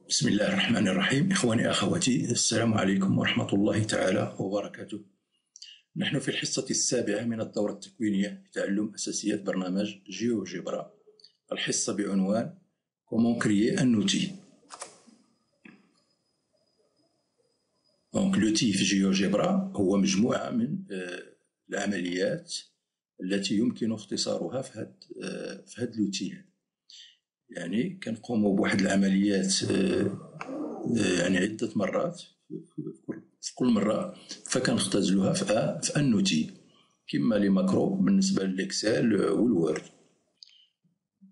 بسم الله الرحمن الرحيم. إخواني أخواتي، السلام عليكم ورحمة الله تعالى وبركاته. نحن في الحصة السابعة من الدورة التكوينية لتعلم أساسيات برنامج جيوجبرا، الحصة بعنوان Comment créer un outil. Donc l'outil في جيوجبرا هو مجموعة من العمليات التي يمكن اختصارها في هذا الوتي. يعني كنقوموا بواحد العمليات يعني عدة مرات، في كل مرة فكنختزلوها في ان اوتي، كما لي ماكرو بالنسبة للإكسل والوورد.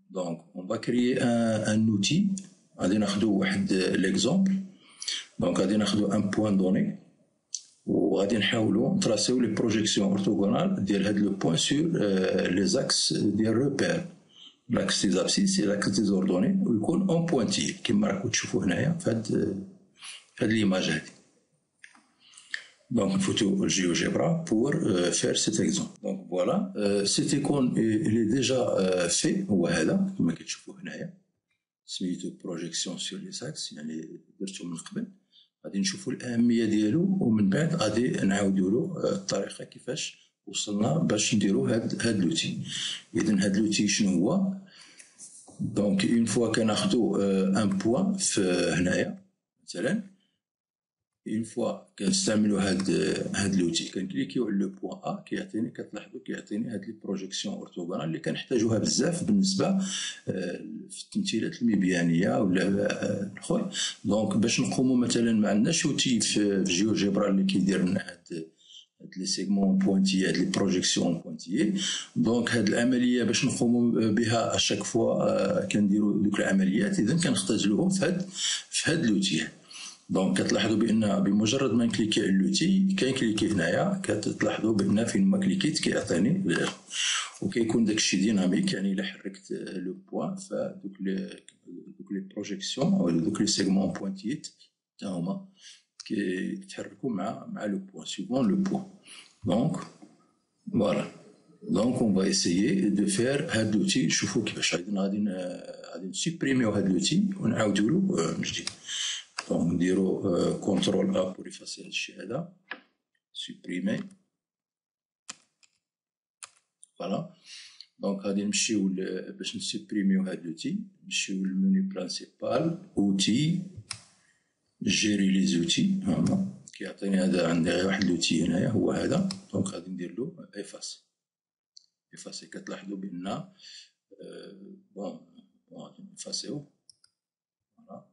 دونك اون با كريي ان اوتي. غادي ناخدو واحد ليكزومبل. دونك غادي ناخدو ان بوان دوني وغادي نحاولو نتراسيو لي بروجيكسيون اورتوغونال ديال هاد لو بوان سور لي زاكس ديال روبير. لاكس دي زابسيس اي لاكس دي زوردوني ويكون اون بوانتي كما راكم تشوفوا هنايا في هاد ليماج هادي. دونك نفوتو الجيوجبرا بور فير سيت اكزومبل. دونك فوالا سيت يكون الي ديجا في، هو هذا كما كتشوفوا هنايا، سميتو بروجيكسيون سور لي زاكس، يعني درتو من قبل. غادي نشوفوا الأهمية ديالو ومن بعد غادي نعاودولو الطريقة كيفاش وصلنا باش نديرو هاد لوتي. إذن هاد لوتي شنو هو؟ دونك اون فوا كناخدو ان بوان في هنايا مثلا، اون فوا كنستعملو هاد لوتي كنكليكيو على لو بوان ا كيعطيني، كتلاحظوا كيعطيني هاد لي بروجيكسيون اورتوغونال اللي كنحتاجوها بزاف بالنسبه في التمثيلات المبيانيه ولا الخوي. دونك باش نقوموا مثلا ما عندناش اوتي في جيوجبرا اللي كيدير لنا هاد لي سيغمون بوانتيي، هاد لي بروجيكسيون بوانتيي. دونك هاد العمليه باش نقوموا بها اشاك فوا كنديروا دوك العمليات، اذا كنختزلوهم في هاد لوتي. دونك كتلاحظوا بان بمجرد ما نكليكي على اللوتي كنكليكي هنايا، كتلاحظوا بان فين ما كليكيت كيعطيني وكيكون داكشي ديناميك. يعني الا حركت لو بوان فدوك لي بروجيكسيون او دوك لي سيغمون بوانتيت حتى هما كيتحركوا مع لو بوان سيغون لو بوان. دونك فوالا. دونك اون فا ايسيي دو فير هاد لوتي. شوفوا كيفاش غادي نسوبريميو هاد لوتي ونعاودولو من جديد. دونك نديرو كونترول ا بور يفاسي هادشي هذا، سوبريمي. فوالا. دونك غادي نمشيو باش نسوبريميو هاد لوتي، نمشيو للمنيو برانسيبال، اوتي، جيري لي زوتي. هاهما كيعطيني هذا، عندي غير واحد لوتي هنايا هو هذا. دونك غادي ندير له افاسي. كتلاحظوا بان بون غادي نفاسيو. فوالا،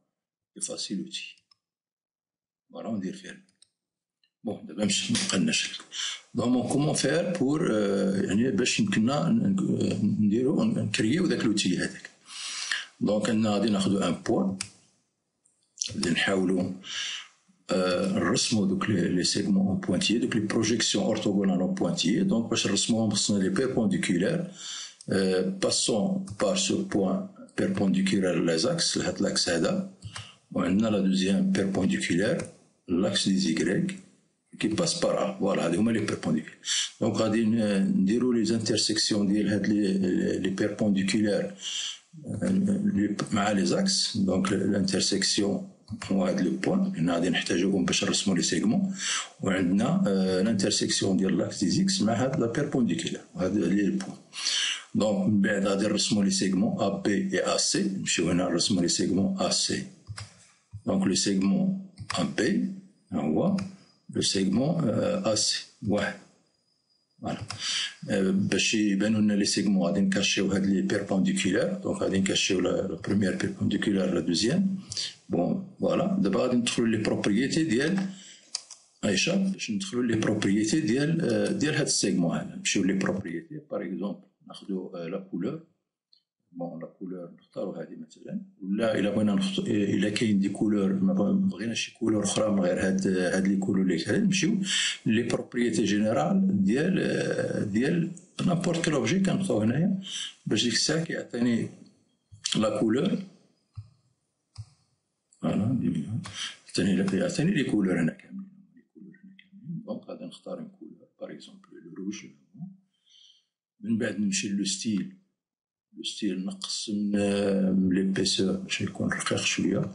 افاسي لوتي. فوالا ندير فيه. بون دابا باش مبقالناش. دونك كومون فير بور يعني باش يمكننا نديرو نكرييو داك لوتي هذاك. دونك انا غادي ناخدو ان بوان، غادي نحاولو نرسمو دوك لي سيغمون اون بوانتيي، دوك لي بروجيكسيون اورتوغونال اون بوانتيي. دونك باش نرسموهم خصنا لي بيربونديكولار، باسون بار سو بوان بيربونديكولار لي زاكس لهاد لاكس هذا، وعندنا لا دوزيام بيربونديكولار لاكس دي زيكريك كي باس بار ا. فوالا هادو هما لي بيربونديكولار. دونك غادي نديرو لي زانترسيكسيون ديال هاد لي بيربونديكولار مع لي زاكس. دونك الانترسيكسيون هو هاد لو بوان اللي غادي نحتاجوهم باش نرسمو لي سيغمون، وعندنا الانترسيكسيون ديال لاكس دي زيكس مع هاد لا بيربونديكولار، وهاد لي البوان. دونك من بعد غادي نرسمو لي سيغمون ا بي اي ا سي. نمشيو هنا نرسمو لي سيغمون ا سي. دونك لو سيغمون ا بي ها هو لو سيغمون ا سي واحد. فوالا باش يبانو لنا لي سيغمون غادي نكاشيو هاد لي بيربونديكولار. دونك غادي نكاشيو لا بروميير بيربونديكولار لا دوزيام. بون فوالا دابا غادي ندخلو لي بروبريتي ديال عايشة، باش ندخلو لي بروبريتي ديال هاد السيغمون هذا. نمشيو لي بروبريتي باغ اكزومبل ناخدو لا كولور. بون لا كولور نختارو هادي مثلا، ولا الا بغينا الا كاين دي كولور ما بغيناش شي كولور اخرى من غير هاد لي كولور اللي هادي، نمشيو لي بروبريتي جينيرال ديال نابورت كل اوبجي. كنبقاو هنايا باش ديك الساعه كيعطيني لا كولور. فوالا يعطيني لي كولور هنا كاملين. دونك غادي نختار اون كولور باغ اكزومبل لو روج. من بعد نمشي لو ستيل. لو ستيل نقص من ليبيسور باش يكون رقيق شويه،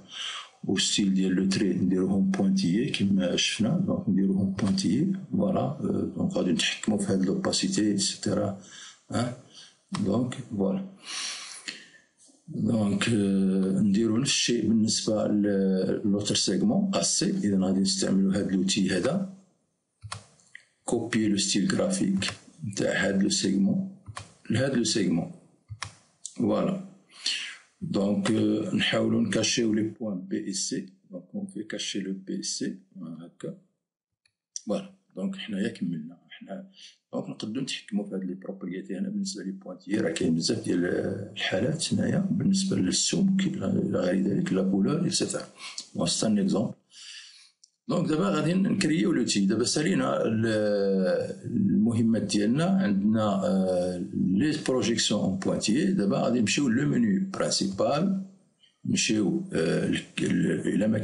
وستيل ديال لو تري نديروهم بوانتيي كما شفنا، دونك نديروهم بوانتيي فوالا. دونك غادي نتحكمو في هاد لوباسيتي اكسيتيرا. دونك فوالا. دونك نديرو نفس الشيء بالنسبة لوتر سيغمون اسي. إذا غادي نستعملو هاد لوتي هذا، كوبي لو ستيل جرافيك نتاع هاد لو سيغمون لهاد لو سيغمون فوالا. دونك نحاولو نكاشيو لي بوان بي اس سي. دونك اون في كاشي لو بي اس سي هكا فوالا. دونك حنايا كملنا. حنا دونك نقدرو نتحكمو في هاد لي بروبريتي هنا بالنسبة لي بوانتيي. راه كاين بزاف ديال الحالات هنايا بالنسبة للسمك إلى غير ذلك، لا كولور إكسيتيرا. دونك سيت ان إكزومبل. دونك دابا غادي نكريو لوتي. دابا سالينا المهمات ديالنا، عندنا لي بروجيكسيون اون بوانتيي. دابا غادي نمشيو لو منيو برانسيبال، نمشيو الا ما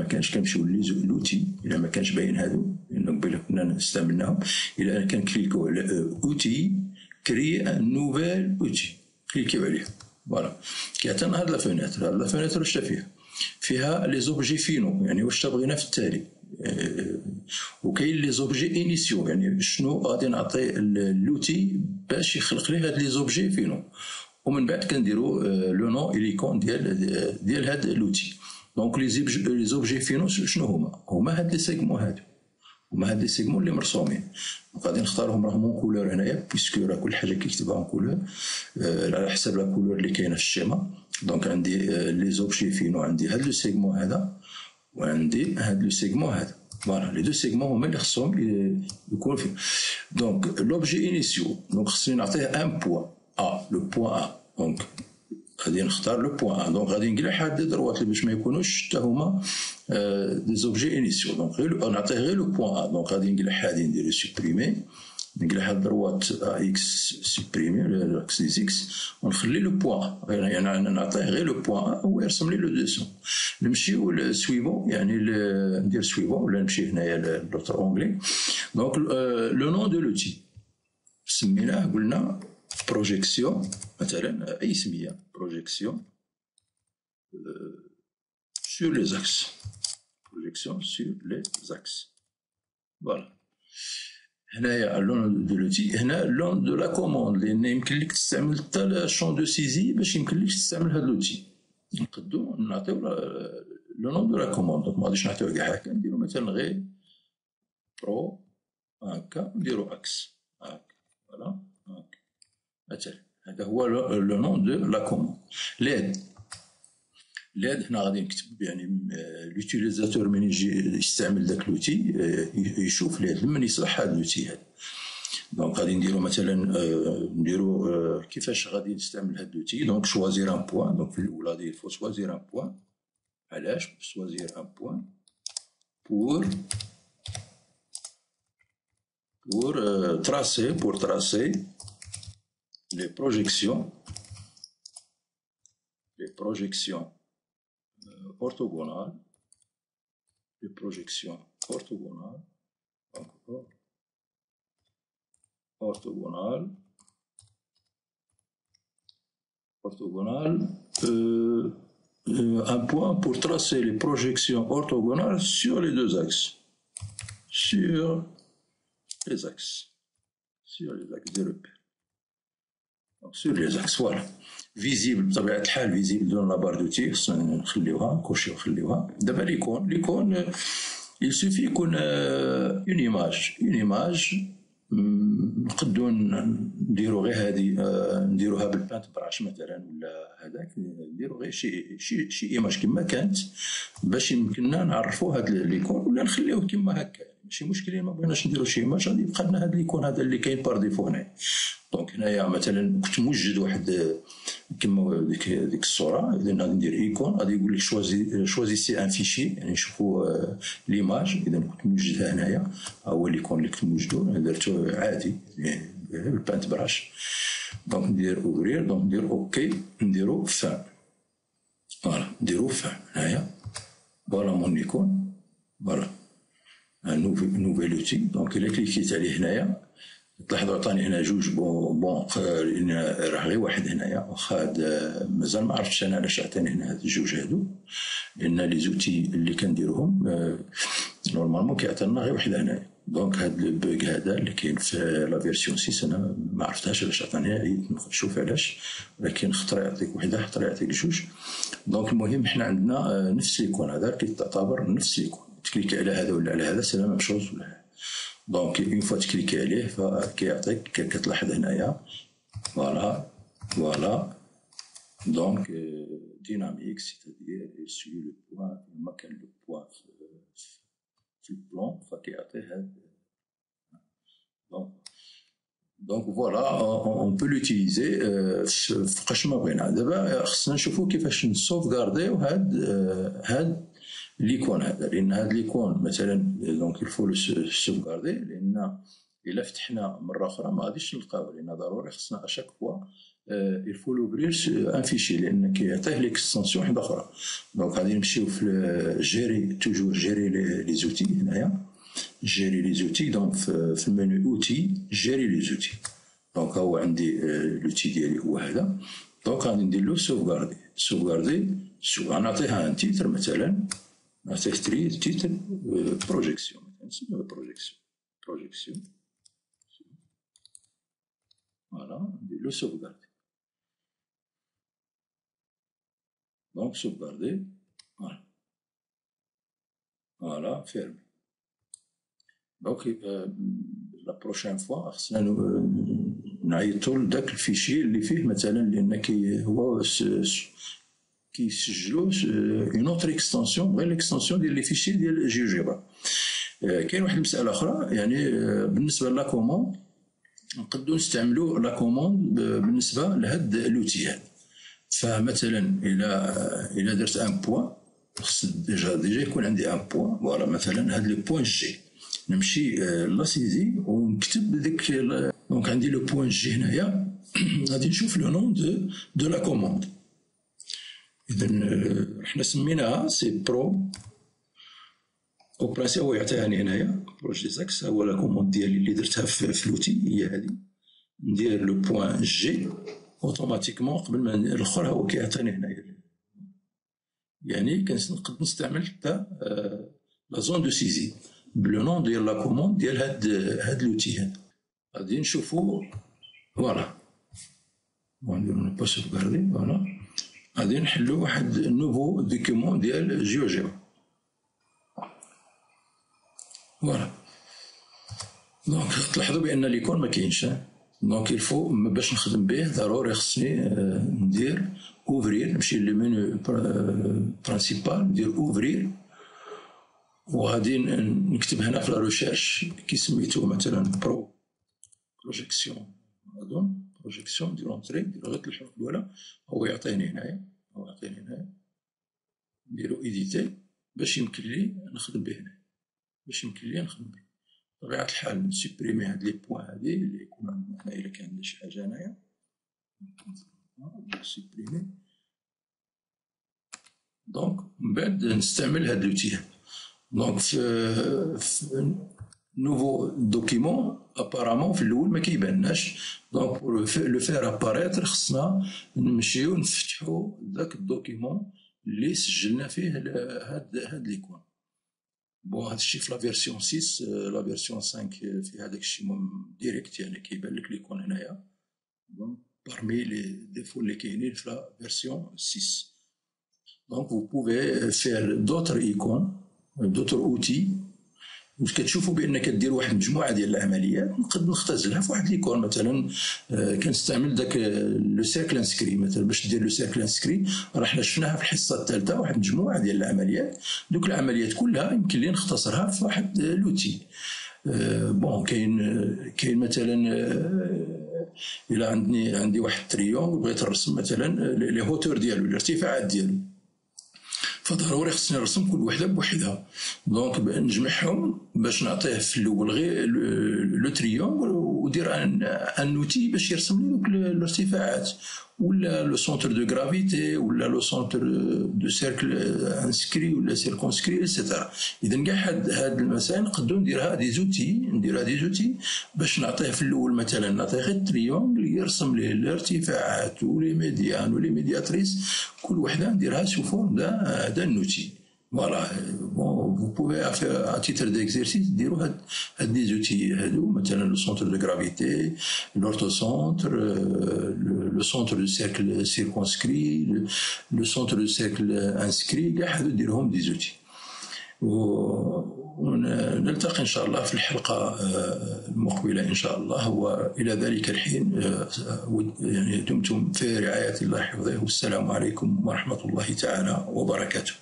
كانش كنمشيو لوتي. الا ما كانش باين هادو لان قبيله كنا استعملناهم. الا كنكليكو على اوتي كري ان نوفيل اوتي، كليكيو عليه فوالا. كيعطينا هاد لا فينيتر. هاد لا فينيتر واش فيها لي زوبجي فينو، يعني واش تبغينا في التالي. وكاين لي زوبجي انيسيو، يعني شنو غادي نعطي لوتي باش يخلق لي هاد لي زوبجي فينو. ومن بعد كنديرو لو نون اي ليكون ديال هاد لوتي. دونك لي زوبجي فينو شنو هما هاد لي سيغمون هادو، هما هاد لي سيغمون اللي مرسومين. دونك غادي نختارهم راهم اون كولور هنايا، بيسكو راه كل حاجه كيكتبها اون كولور على حسب لا كولور اللي كاينه في الشيما. دونك عندي لي زوبجي فينو، عندي هاد لو سيغمون هذا وعندي هاد لو سيغمون هذا فوالا. لي دو سيغمون هما اللي خصهم يكونوا فيه. دونك لوبجي انيسيو، دونك خصني نعطيه ان بوان لو بوان دونك غادي نختار لو بوان دونك غادي نقلع هاد دروات باش ما يكونوش حتى هما دي زوبجي انيسيو. دونك غير نعطيه غير لو بوان دونك غادي نقلع هادي ندير سوبريمي، نقلع هاد دروات اكس سوبريمي الاكس دي اكس ونخلي لو بوان، يعني نعطيه غير لو بوان هو يرسم لي لو دوسون. نمشيو لسويفون، يعني ندير سويفون ولا نمشي هنايا لوتر اونغلي. دونك لو نون دو لوتي سميناه قلنا بروجيكسيون مثلا، اي سميه بروجيكسيون sur les axes. Projection sur les axes. Voilà. هنايا اللون دو لوتي، هنا اللون دو لا كوموند، لان يمكن لك تستعمل حتى الشون دو سيزي باش يمكن لك تستعمل هاد لوتي. نقدو نعطيو لو نون دو لا كوموند. دونك مغاديش نعطيوه كاع هكا، نديرو مثلا غير برو هكا، نديرو اكس هكا فوالا هكا مثلا. هذا هو لو نون دو لا كوموند. لاد هنا غادي نكتب يعني لوتيليزاتور من يجي يستعمل داك لوتي يشوف لاد لمن يصلح هاد لوتي هذا. دونك غادي نديرو مثلا نديرو كيفاش غادي نستعمل هاد لوتي. دونك شوازير ان بوان. دونك في الاولى غادي يفو شوازير ان بوان. علاش شوازير ان بوان؟ pour tracer les projections orthogonales, un point pour tracer les projections orthogonales sur les deux axes. Sur les axes des repères. Donc sur les axes, voilà. Visible بطبيعة الحال، visible dans la barre d'outils خصنا نخليوها نكوشيو نخليوها. دابا ليكون il suffit يكون une image نقدو نديرو غير هادي نديروها بالبانت براش مثلا ولا هذاك، نديرو غير شي ايماج كما كانت باش يمكننا نعرفو هاد ليكون، ولا نخليوه كما هكا ماشي مشكل. ما بغيناش نديرو شي ايماج غادي يبقى لنا هاد ليكون هذا اللي كاين بار ديفو هنايا. دونك هنايا مثلا كنت موجد واحد كما ديك الصوره، اذا غادي ندير ايكون غادي يقول لك شوازيسي ان فيشي، يعني نشوفوا ليماج. اذا كنت موجدها هنايا هو ليكون اللي كنت موجدو درتو عادي بالبانت براش. دونك ندير اوفرير، دونك ندير اوكي، نديرو فان فوالا، نديرو فان هنايا فوالا مون ليكون فوالا نوفيل اوتي. دونك الا كليكيت عليه هنايا تلاحظوا عطاني هنا جوج بون لان راه غير واحد هنايا واخا مازال ما عرفتش انا علاش عطاني هنا هاد الجوج هادو، لان لي زوتي اللي كنديرهم نورمالمون كيعطينا غير واحد هنايا. دونك هاد لو بوغ هذا اللي كاين في لا فيرسيون 6 انا ما عرفتهاش علاش عطاني، عييت نشوف علاش، ولكن خطره يعطيك وحده خطره يعطيك جوج. دونك المهم حنا عندنا نفس ليكون هذا كيتعتبر نفس ليكون، تكليكي على هذا ولا على هذا سي لا ميم شوز ولا. دونك اون فوا تكليكي عليه فكيعطيك كتلاحظ هنايا فوالا دونك ديناميك سيتادير يسوي لو بوان كما كان لو بوان في البلون فكيعطي هاد. دونك فوالا اون بو لوتيليزي فوقاش ما بغينا. دابا خصنا نشوفو كيفاش نسوفغارديو هاد ليكون هذا، لان هاد ليكون مثلا دونك الفو سوفغاردي، لان الا فتحنا مره اخرى ما غاديش نلقاو، لان ضروري خصنا اشاك فوا الفو لوبرير ان فيشي لان كيعطيه ليكستنسيون وحده اخرى. دونك غادي نمشيو في جيري توجور جيري لي زوتي هنايا، جيري لي زوتي. دونك في المنيو اوتي جيري لي زوتي، دونك هو عندي لوتي ديالي هو هذا. دونك غادي ندير له سوفغاردي غنعطيها ان تيتر مثلا، نعطيه تيتر بروجيكسيون مثلا نسميوها بروجيكسيون فوالا ندير له سوفغاردي. دونك سوفغاردي فوالا فيرمي. دونك لا بروشين فوا خصنا نعيطو لداك الفيشي اللي فيه مثلا، لان هو كيسجلو اون اوتر اكستنسيون غير الاكستنسيون ديال لي فيشي ديال جيوجيبرا. كاين واحد المساله اخرى يعني بالنسبه لا كوموند نقدروا نستعملوا لا كوموند بالنسبه لهاد لوتي هذا. فمثلا الى درت ان بوان خص ديجا يكون عندي ان بوان فوالا، مثلا هاد لو بوان جي نمشي لاسيزي ونكتب ديك. دونك عندي لو بوان جي هنايا غادي نشوف لو نون دو لا كوموند. اذا حنا سميناها سي برو او برانسي، هو يعطيهاني هنايا بروج دي زاكس، هو لا كوموند ديالي اللي درتها في لوتي هي هذه. ندير لو بوان جي اوتوماتيكمون قبل ما الاخر هو كيعطيني هنايا، يعني كنقدر نستعمل حتى لا زون دو سيزي بلو نون ديال لا كوموند ديال هاد لوتي هذا. غادي نشوفو فوالا نديرو با سوفغاردي فوالا. غادي نحلو واحد نوفو دوكيمون ديال جيوجيبرا فوالا. دونك تلاحظوا بان ليكون ما كاينش. دونك الفو باش نخدم به ضروري خصني ندير اوفرير، نمشي للمنيو برانسيبال ندير اوفرير، وغادي نكتب هنا في لا ريشيرش كي سميتو مثلا بروجيكسيون بروجيكسيون ندير اونتري ندير غير الحروف الاولى، هو يعطيني هنايا نديرو ايديتي باش يمكن لي نخدم به هنا، بطبيعة الحال نسيبريمي هاد لي بوان هادي اللي يكون عندنا هنا إلا كان عندنا شي حاجة هنايا نسيبريمي. دونك من بعد نستعمل هاد لوتي. دونك في نوفو دوكيمون ابارامون في الاول ما كيباناش، دونك لو فير اباريتر خصنا نمشيو نفتحو داك الدوكيمون اللي سجلنا فيه هاد ليكون. بون هادشي في لا فيرسيون 6، لا فيرسيون 5 في هذاك الشيء ديريكت، يعني كيبان لك ليكون هنايا. دونك parmi les défauts اللي كاينين في لا فيرسيون 6. دونك vous pouvez faire d'autres icônes d'autres outils. واش كتشوفوا بان كدير واحد المجموعه ديال العمليات نقدر نختزلها في واحد ليكون. مثلا كنستعمل داك لو سيركل انسكري مثلا باش دير لو سيركل انسكري، راه حنا شفناها في الحصه الثالثه واحد المجموعه ديال العمليات. دوك العمليات كلها يمكن لي نختصرها في واحد لوتي. بون كاين مثلا الى عندي واحد تريونغ بغيت نرسم مثلا لي هوتور ديالو الارتفاعات ديالو، فضروري خصني نرسم كل وحده بوحدها. دونك نجمعهم باش نعطيه في الاول غير لو تريونغل ودير ان اوتي باش يرسم لي دوك الارتفاعات، ولا لو سونتر دو غرافيتي ولا لو سونتر دو سيركل انسكري ولا سيركونسكري اكسيتيرا. اذا كاع هاد المسائل نقدروا نديرها دي زوتي باش نعطيه في الاول مثلا نعطيه غير التريونغل يرسم ليه الارتفاعات ولي ميديان ولي ميدياتريس، كل وحده نديرها سو فورم دان نوتي. فوالا بون فو بوفي ا تيتر ديكزيرسيس ديروا هاد دي زوتي هادو، مثلا لو سونتر دو غرافيتي، لورتو سونتر، لو سونتر دو سيركل سيركونسكري، لو سونتر دو سيركل انسكري، كاع هادو ديرهم دي زوتي. ونلتقي إن شاء الله في الحلقة المقبلة إن شاء الله، وإلى ذلك الحين يعني دمتم في رعاية الله وحفظه، والسلام عليكم ورحمة الله تعالى وبركاته.